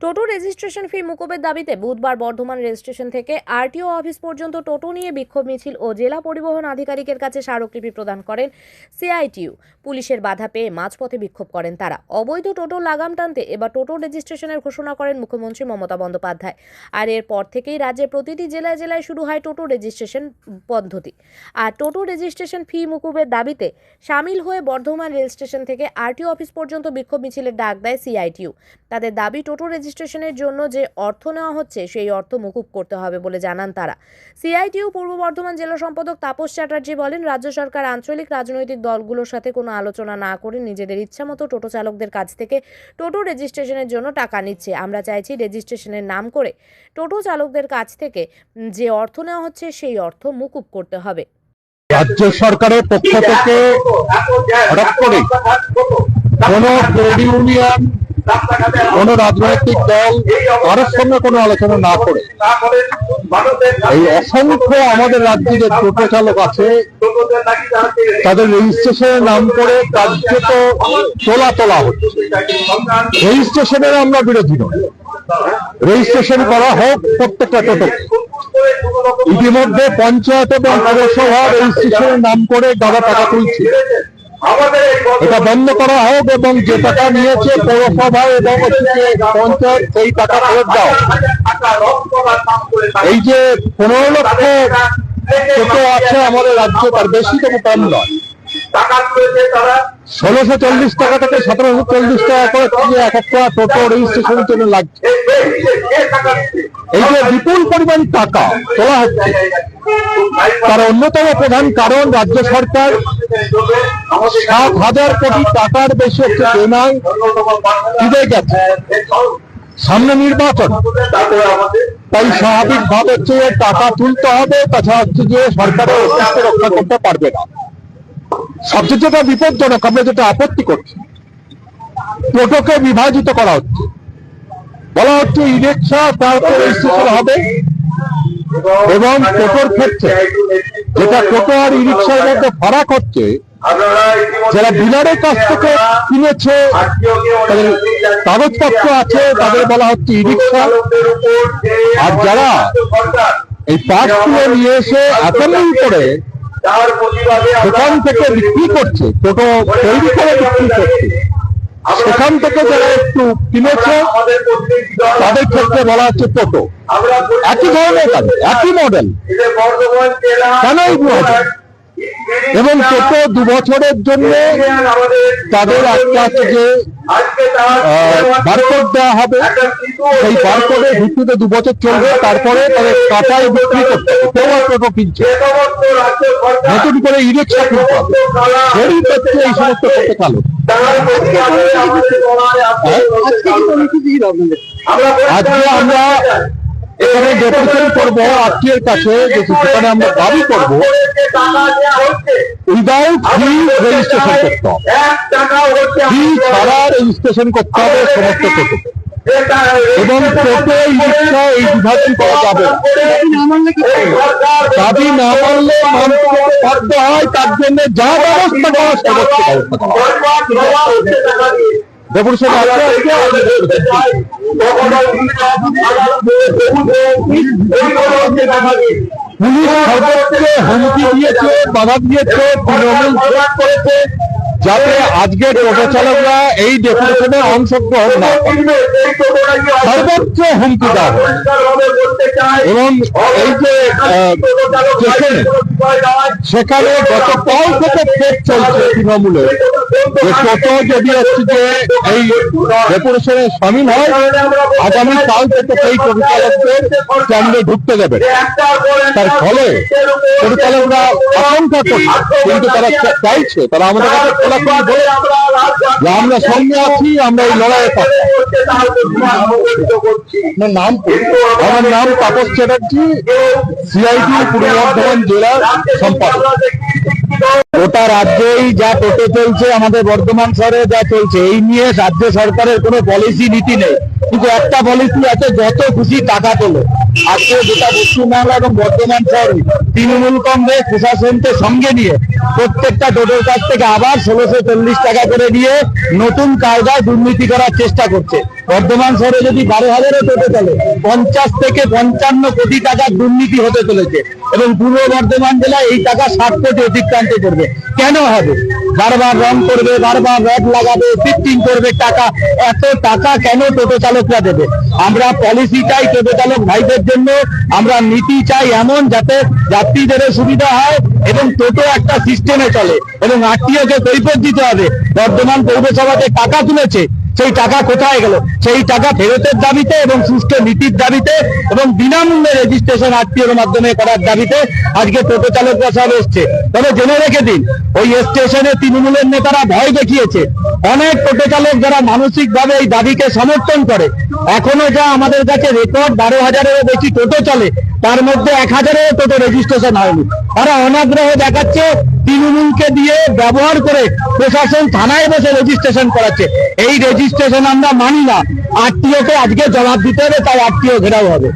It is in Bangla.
টোটো রেজিস্ট্রেশন ফি মুকুবের দাবিতে বুধবার বর্ধমান রেল স্টেশন থেকে আরটিও অফিস পর্যন্ত টোটো নিয়ে বিক্ষোভ মিছিল ও জেলা পরিবহন আধিকারিকের কাছে স্মারকলিপি প্রদান করেন সিআইটিইউ। পুলিশের বাধা পেয়ে মাঝপথে বিক্ষোভ করেন তারা। অবৈধ টোটো লাগাম টানতে এবার টোটো রেজিস্ট্রেশনের ঘোষণা করেন মুখ্যমন্ত্রী মমতা বন্দ্যোপাধ্যায়। আর এরপর থেকেই রাজ্যের প্রতিটি জেলায় জেলায় শুরু হয় টোটো রেজিস্ট্রেশন পদ্ধতি। আর টোটো রেজিস্ট্রেশন ফি মুকুবের দাবিতে সামিল হয়ে বর্ধমান রেল স্টেশন থেকে আরটিও অফিস পর্যন্ত বিক্ষোভ মিছিলের ডাক দেয় সিআইটিইউ। তাদের দাবি, টোটো রেজিস্ট্রেশনের জন্য যে অর্থ নেওয়া হচ্ছে সেই অর্থ মুকুব করতে হবে বলে জানান তারা। সিআইটিইউ পূর্ব বর্ধমান জেলা সম্পাদক তাপস চ্যাটার্জি বলেন, রাজ্য সরকার আঞ্চলিক রাজনৈতিক দলগুলোর সাথে কোনো আলোচনা না করে নিজেদের ইচ্ছামতো টোটো চালকদের কাছ থেকে টোটো রেজিস্ট্রেশনের জন্য টাকা নিচ্ছে। আমরা চাইছি রেজিস্ট্রেশনের নাম করে টোটো চালকদের কাছ থেকে যে অর্থ নেওয়া হচ্ছে সেই অর্থ মুকুব করতে হবে। রাজ্য সরকারের পক্ষ থেকে হঠাৎ করে কোনো ট্রেড ইউনিয়ন, কোনো রাজনৈতিক দল কারোর সঙ্গে কোনো আলোচনা না করে এই অসংখ্য আমাদের রাজ্যে যে টোটো চালক আছে তাদের রেজিস্ট্রেশনের নাম করে কার্যত তোলা হচ্ছে। রেজিস্ট্রেশনের আমরা বিরোধী নই, রেজিস্ট্রেশন করা হোক প্রত্যেকটা টোটো। ইতিমধ্যে পঞ্চায়েত এবং পৌরসভা রেজিস্ট্রেশনের নাম করে যারা টাকা তুলছে এটা বন্ধ করা হোক এবং যে টাকা নিয়েছে পৌরসভা এবং পঞ্চায়েত সেই টাকা ফেরত দাও। এই যে 15 লক্ষ টোটো আছে আমাদের রাজ্যে, তার বেশি কোনো কম নয়। 1640 টাকা থেকে 1740 টাকা করে এক একটা টোটো রেজিস্ট্রেশনের জন্য লাগছে। এই যে বিপুল পরিমাণ টাকা তোলা হচ্ছে তার অন্যতম প্রধান কারণ রাজ্য সরকার 7,000 কোটি টাকার বেশি হচ্ছে দেনায় দিতে গেছে। সামনে নির্বাচন, তাই স্বাভাবিক ভাবে হচ্ছে টাকা তুলতে হবে, তাছাড়া হচ্ছে যে সরকারের অস্তিত্ব রক্ষা করতে পারবে না। সবচেয়ে যেটা বিপজ্জনক, আমরা যেটা আপত্তি করছি, টোটোকে বিভাজিত করা হচ্ছে। বলা হচ্ছে ই রিক্সা তারপরে রেজিস্ট্রেশন হবে এবং টোটোর ক্ষেত্রে যেটা টোটো আর ই রিক্সার মধ্যে ফারাক হচ্ছে, যারা ডিলারের কাছ থেকে কিনেছে তাদের কাগজপত্র আছে তাদের বলা হচ্ছে ই রিক্সা, আর যারা এই পার্টসগুলো নিয়ে এসে অ্যাসেম্বল করে দোকান থেকে বিক্রি করছে, টোটো তৈরি করে বিক্রি করছে, সেখান থেকে যারা একটু কিনেছে তাদের ক্ষেত্রে বলা হচ্ছে টোটো। একই ধরনের কাজ, একই মডেল, কেন এই এবং টোটো 2 বছরের জন্য তাদের একটা আছে যে বারকোড দেওয়া হবে, সেই বারকোডের ভিত্তিতে 2 বছর চলবে, তারপরে তাদের কাটায় বিক্রি করতে হবে। কেউ আর টোটো কিনছে, নতুন করে ই রিক্সা কিনতে হবে, দেরি করছে এই সমস্ত টোটো চালক। আজকে আমরা এখানে ডেপুটেশন করবো আত্মীয়ের কাছে, যেখানে আমরা দাবি করবো উইদাউট ফি রেজিস্ট্রেশন করতে হবে, ফি ছাড়া রেজিস্ট্রেশন করতে হবে সমস্ত টোটো, এবং টোটো ই রিক্সা এই বিভাজন করা যাবে। দাবি না মানলে বাধ্য হয়, তার জন্য যা ব্যবস্থা করা সর্বোচ্চ ব্যবস্থা করা। ডেপুটেশন আছে পুলিশ সর্বোচ্চ হুমকি দিয়েছে, বাধা দিয়েছে, তৃণমূল করেছে যাতে আজকে টোটো চালকরা এই ডেপুটেশনে অংশগ্রহণ না করে। সর্বোচ্চ হুমকি দেওয়া হয় এবং এই যে সেখানে গতকাল থেকে ফেক চলছে তৃণমূলে যে টোটো যদি হচ্ছে যে এই ডেপুটেশনে সামিল হয়, আগামী কাল থেকে এই টোটো চালকদের কেন্দ্রে ঢুকতে দেবে। তার ফলে টোটো চালকরা আশঙ্কা করছে, কিন্তু তারা চাইছে, তারা আমাদের কাছে খোলাখুলি বলে আমরা সঙ্গে আছি, আমরা এই লড়াইয়ে থাকবো। আমার নাম তাপস চ্যাটার্জি, সিআইটিইউ পূর্ব বর্ধমান জেলার সম্পাদক। গোটা রাজ্যেই যা টোটো চলছে, আমাদের বর্ধমান শহরে যা চলছে, এই নিয়ে রাজ্য সরকারের কোনো পলিসি নীতি নেই, কিন্তু একটা পলিসি আছে, যত খুশি টাকা তোলো। আজকে গোটা পশ্চিমবাংলা এবং বর্ধমান শহরে তৃণমূল কংগ্রেস প্রশাসনকে সঙ্গে নিয়ে প্রত্যেকটা টোটোর কাছ থেকে আবার 1640 টাকা করে নিয়ে নতুন কায়দায় দুর্নীতি করার চেষ্টা করছে। বর্ধমান শহরে যদি 12,000 টোটো চলে 50 থেকে 55 কোটি টাকার দুর্নীতি হতে চলেছে এবং পূর্ব বর্ধমান জেলায় এই টাকা 60 কোটি অতিক্রান্ত করবে। কেন হবে? বারবার রং করবে, বারবার রড লাগাবে, ফিটিং করবে, টাকা এত টাকা কেন টোটো চালকরা দেবে? আমরা পলিসি চাই টোটো চালক ভাইদের জন্য, আমরা নীতি চাই এমন যাতে যাত্রীদের সুবিধা হয় এবং টোটো একটা সিস্টেমে চলে এবং আরটিওকে কৈফিয়ত দিতে হবে। বর্ধমান পৌরসভাতে টাকা তুলেছে, সেই টাকা কোথায় গেল? সেই টাকা ফেরতের দাবিতে এবং সুষ্ঠু নীতির দাবিতে এবং বিনামূল্যে রেজিস্ট্রেশন আরটিওর মাধ্যমে করার দাবিতে আজকে টোটো চালকরা সব এসছে। তবে জেনে রেখে দিন, ওই স্টেশনে তৃণমূলের নেতারা ভয় দেখিয়েছে। অনেক টোটো চালক যারা মানসিক ভাবে এই দাবিকে সমর্থন করে, এখনো যা আমাদের কাছে রেকর্ড 12,000-এরও বেশি টোটো চলে, তার মধ্যে 1,000-এরও টোটো রেজিস্ট্রেশন হয়নি। তারা অনাগ্রহ দেখাচ্ছে, তৃণমূলকে দিয়ে ব্যবহার করে প্রশাসন থানায় বসে রেজিস্ট্রেশন করাচ্ছে। এই রেজিস্ট্রেশন আমরা মানি না। আরটিওকে আজকে জবাব দিতে হবে, তাই আরটিও ঘেরাও হবে।